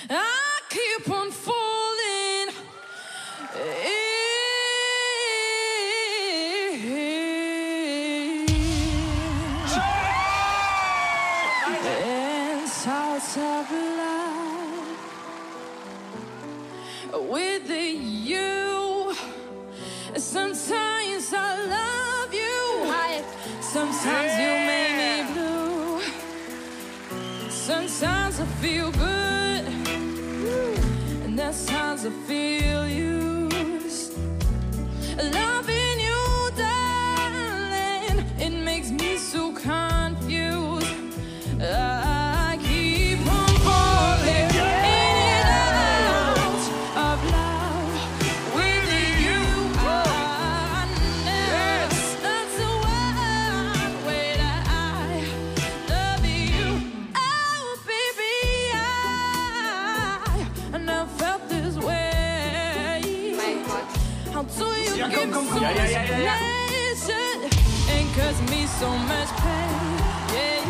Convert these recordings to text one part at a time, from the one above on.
I keep on falling in salts of love with you. Sometimes I love you, sometimes you make me blue. Sometimes I feel good, and there's times I feel used. Loving you, darling, it makes me so confused. I keep on falling in and out of love with you. I never, that's the one way that I love you. Oh, baby, I never felt this way. How do you give me so much pleasure and cause me so much pain? Yeah,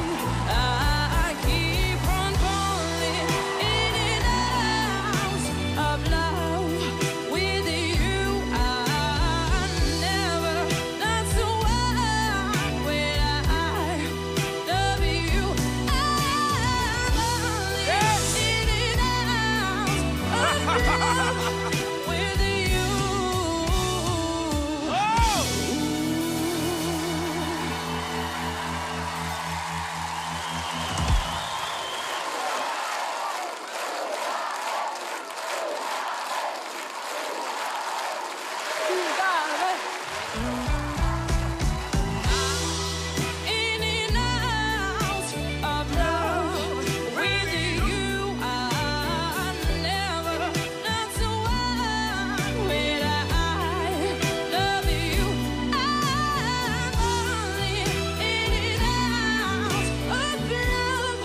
I keep on falling in and out of love with you. I never, that's the one way that I love you. I'm falling in and out of love with you. In and out of love with you. I never, that's the one way that I love you. I'm falling in and out of love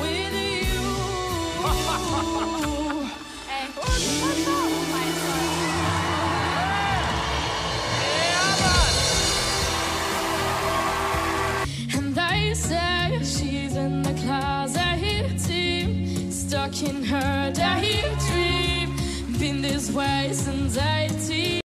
with you. And they say she's in the closet, stuck in her daydream. Been this way since 8